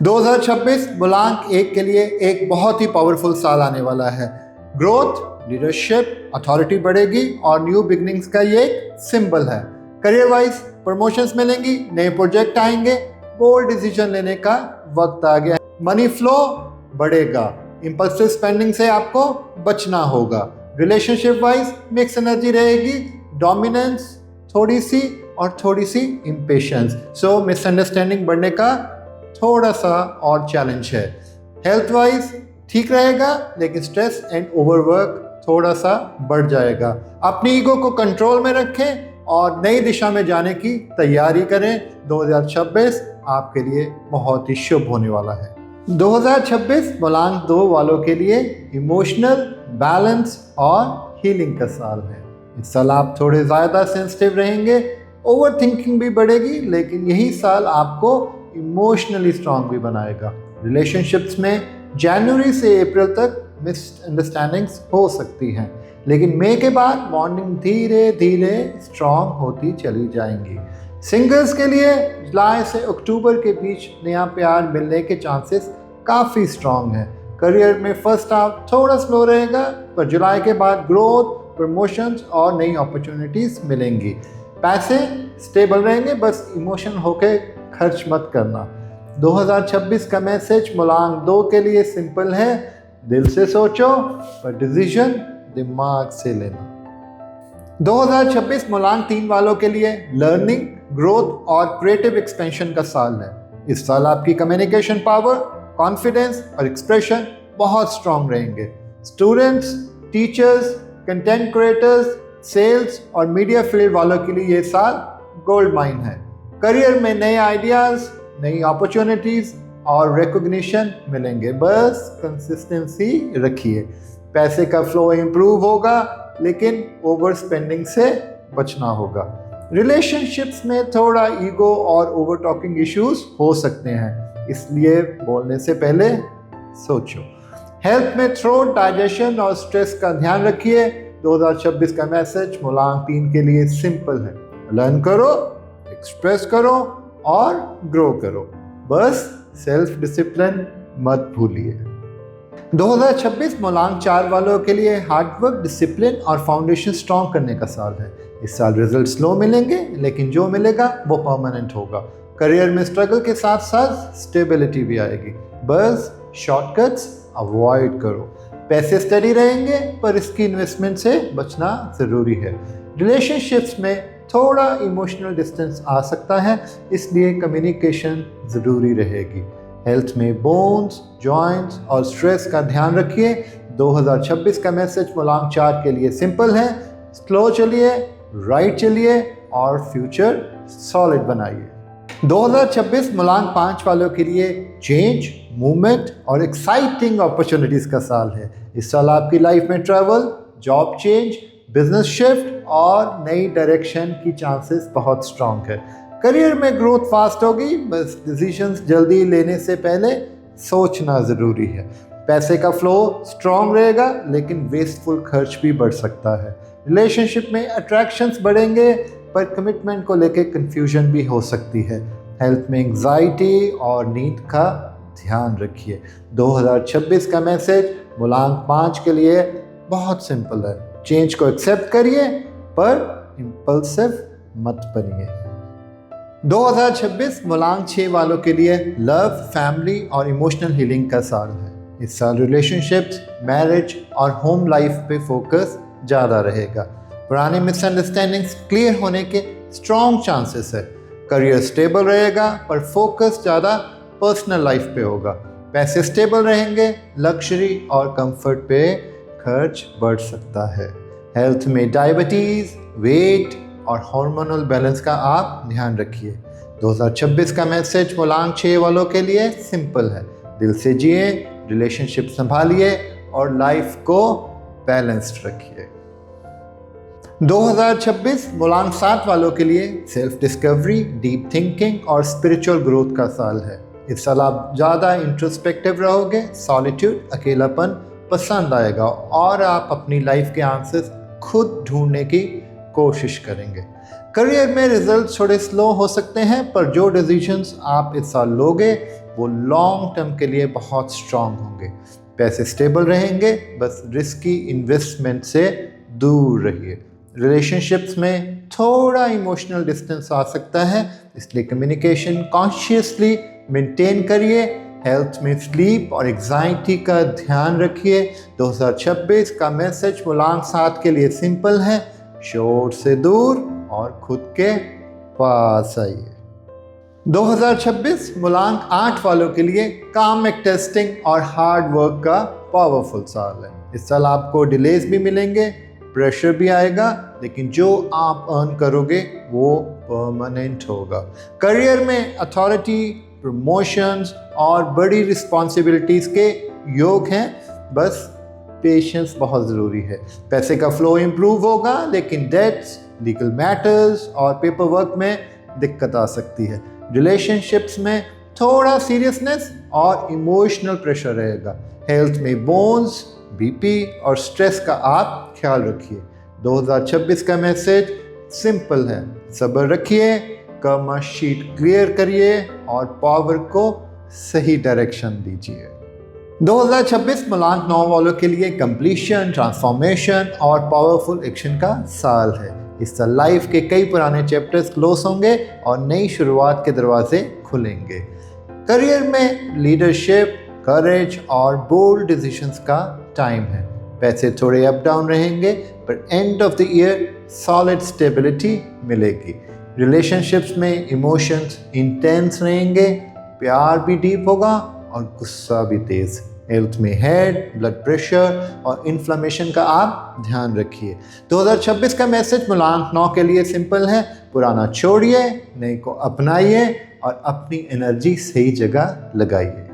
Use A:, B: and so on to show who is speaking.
A: 2026 मूलांक 1 के लिए एक बहुत ही पावरफुल साल आने वाला है। ग्रोथ, लीडरशिप, अथॉरिटी बढ़ेगी और न्यू बिगनिंग्स का ये एक सिंबल है। करियर वाइज प्रमोशंस मिलेंगी, नए प्रोजेक्ट आएंगे, बोल्ड डिसीजन लेने का वक्त आ गया। मनी फ्लो बढ़ेगा, इंपल्सिव स्पेंडिंग से आपको बचना होगा। रिलेशनशिप वाइज मिक्स एनर्जी रहेगी, डोमिनेंस थोड़ी सी और थोड़ी सी इम्पेशंस, सो मिसअंडरस्टैंडिंग बढ़ने का थोड़ा सा और चैलेंज है। हेल्थ वाइज ठीक रहेगा, लेकिन स्ट्रेस एंड ओवरवर्क थोड़ा सा बढ़ जाएगा। अपनी ईगो को कंट्रोल में रखें और नई दिशा में जाने की तैयारी करें। 2026 आपके लिए बहुत ही शुभ होने वाला है। 2026 मूलांक 2 वालों के लिए इमोशनल बैलेंस और हीलिंग का साल है। इस साल आप थोड़े ज़्यादा सेंसिटिव रहेंगे, ओवर थिंकिंग भी बढ़ेगी, लेकिन यही साल आपको इमोशनली स्ट्रांग भी बनाएगा। रिलेशनशिप्स में जनवरी से अप्रैल तक मिसअंडरस्टैंडिंग्स हो सकती हैं, लेकिन मई के बाद बॉन्डिंग धीरे धीरे स्ट्रांग होती चली जाएंगी। सिंगल्स के लिए जुलाई से अक्टूबर के बीच नया प्यार मिलने के चांसेस काफ़ी स्ट्रांग हैं। करियर में फर्स्ट हाफ थोड़ा स्लो रहेगा, पर जुलाई के बाद ग्रोथ, प्रमोशंस और नई अपॉर्चुनिटीज़ मिलेंगी। पैसे स्टेबल रहेंगे, बस इमोशन होके खर्च मत करना। 2026 का मैसेज मूलांक 2 के लिए सिंपल है, दिल से सोचो पर डिसीजन दिमाग से लेना। 2026 मूलांक 3 वालों के लिए लर्निंग, ग्रोथ और क्रिएटिव एक्सपेंशन का साल है। इस साल आपकी कम्युनिकेशन पावर, कॉन्फिडेंस और एक्सप्रेशन बहुत स्ट्रांग रहेंगे। Students, teachers, content creators, sales और मीडिया फील्ड वालों के लिए ये साल गोल्ड माइन है। करियर में नए आइडियाज़, नई अपॉर्चुनिटीज़ और रिकॉग्निशन मिलेंगे, बस कंसिस्टेंसी रखिए। पैसे का फ्लो इम्प्रूव होगा, लेकिन ओवर स्पेंडिंग से बचना होगा। रिलेशनशिप्स में थोड़ा ईगो और ओवर टॉकिंग इश्यूज हो सकते हैं, इसलिए बोलने से पहले सोचो। हेल्थ में थ्रोट, डाइजेशन और स्ट्रेस का ध्यान रखिए। 2026 का मैसेज मूलांक 3 के लिए सिंपल है, लर्न करो, एक्सप्रेस करो और ग्रो करो, बस सेल्फ डिसिप्लिन मत भूलिए। 2026 मूलांक 4 वालों के लिए हार्डवर्क, डिसिप्लिन और फाउंडेशन स्ट्रॉन्ग करने का साल है। इस साल रिजल्ट स्लो मिलेंगे, लेकिन जो मिलेगा वो परमानेंट होगा। करियर में स्ट्रगल के साथ साथ स्टेबिलिटी भी आएगी, बस शॉर्टकट्स अवॉइड करो। पैसे स्टडी रहेंगे, पर इसकी इन्वेस्टमेंट से बचना ज़रूरी है। रिलेशनशिप्स में थोड़ा इमोशनल डिस्टेंस आ सकता है, इसलिए कम्युनिकेशन ज़रूरी रहेगी। हेल्थ में बोन्स, जॉइंट्स और स्ट्रेस का ध्यान रखिए। 2026 का मैसेज मूलांक 4 के लिए सिंपल है, स्लो चलिए, राइट चलिए और फ्यूचर सॉलिड बनाइए। 2026 मूलांक 5 वालों के लिए चेंज, मूवमेंट और एक्साइटिंग अपॉर्चुनिटीज़ का साल है। इस साल आपकी लाइफ में travel, job change, business shift और नई डायरेक्शन की चांसेस बहुत स्ट्रांग है। करियर में ग्रोथ फास्ट होगी, बस डिसीजंस जल्दी लेने से पहले सोचना ज़रूरी है। पैसे का फ्लो स्ट्रांग रहेगा, लेकिन वेस्टफुल खर्च भी बढ़ सकता है। रिलेशनशिप में अट्रैक्शंस बढ़ेंगे, पर कमिटमेंट को लेकर कंफ्यूजन भी हो सकती है। हेल्थ में एंग्जाइटी और नींद का ध्यान रखिए। 2026 का मैसेज मूलांक 5 के लिए बहुत सिंपल है, चेंज को एक्सेप्ट करिए, पर इम्पल्सिव मत बनिए। 2026 मूलांक 6 वालों के लिए लव, फैमिली और इमोशनल हीलिंग का साल है। इस साल रिलेशनशिप्स, मैरिज और होम लाइफ पे फोकस ज़्यादा रहेगा। पुराने मिसअंडरस्टैंडिंग्स क्लियर होने के स्ट्रॉन्ग चांसेस है। करियर स्टेबल रहेगा, पर फोकस ज़्यादा पर्सनल लाइफ पे होगा। पैसे स्टेबल रहेंगे, लग्जरी और कंफर्ट पे खर्च बढ़ सकता है। हेल्थ में डायबिटीज़, वेट और हार्मोनल बैलेंस का आप ध्यान रखिए। 2026 का मैसेज मूलांक 6 वालों के लिए सिंपल है, दिल से जिए, रिलेशनशिप संभालिए और लाइफ को बैलेंस्ड रखिए। 2026 मूलांक 7 वालों के लिए सेल्फ डिस्कवरी, डीप थिंकिंग और स्पिरिचुअल ग्रोथ का साल है। इस साल आप ज़्यादा इंट्रोस्पेक्टिव रहोगे, सॉलिट्यूड, अकेलापन पसंद आएगा और आप अपनी लाइफ के आंसर्स खुद ढूंढने की कोशिश करेंगे। करियर में रिजल्ट थोड़े स्लो हो सकते हैं, पर जो डिसीजंस आप इस साल लोगे वो लॉन्ग टर्म के लिए बहुत स्ट्रांग होंगे। पैसे स्टेबल रहेंगे, बस रिस्की इन्वेस्टमेंट से दूर रहिए। रिलेशनशिप्स में थोड़ा इमोशनल डिस्टेंस आ सकता है, इसलिए कम्युनिकेशन कॉन्शियसली मेंटेन करिए। हेल्थ में स्लीप और एग्जाइटी का ध्यान रखिए। 2026 का मैसेज मूलांक 7 के लिए सिंपल है, शोर से दूर और खुद के पास आइए। 2026 मूलांक 8 वालों के लिए काम में टेस्टिंग और हार्ड वर्क का पावरफुल साल है। इस साल आपको डिलेज भी मिलेंगे, प्रेशर भी आएगा, लेकिन जो आप अर्न करोगे वो परमानेंट होगा। करियर में अथॉरिटी, प्रमोशंस और बड़ी रिस्पॉन्सिबिलिटीज के योग हैं, बस पेशेंस बहुत ज़रूरी है। पैसे का फ्लो इम्प्रूव होगा, लेकिन डेट्स, लीगल मैटर्स और पेपर वर्क में दिक्कत आ सकती है। रिलेशनशिप्स में थोड़ा सीरियसनेस और इमोशनल प्रेशर रहेगा। हेल्थ में बोन्स, बीपी और स्ट्रेस का आप ख्याल रखिए। 2026 का मैसेज सिंपल है, सब्र रखिए, कर्म शीट क्लियर करिए और पावर को सही डायरेक्शन दीजिए। 2026 मूलांक 9 वालों के लिए कंप्लीशन, ट्रांसफॉर्मेशन और पावरफुल एक्शन का साल है। इस साल लाइफ के कई पुराने चैप्टर्स क्लोज होंगे और नई शुरुआत के दरवाजे खुलेंगे। करियर में लीडरशिप, करेज और बोल्ड डिसीजंस का टाइम है। पैसे थोड़े अप डाउन रहेंगे, पर end of the year solid stability मिलेगी। रिलेशनशिप्स में इमोशंस इंटेंस रहेंगे, प्यार भी डीप होगा और गुस्सा भी तेज। हेल्थ में हेड, ब्लड प्रेशर और इन्फ्लेमेशन का आप ध्यान रखिए। 2026 का मैसेज मूलांक 9 के लिए सिंपल है, पुराना छोड़िए, नए को अपनाइए और अपनी एनर्जी सही जगह लगाइए।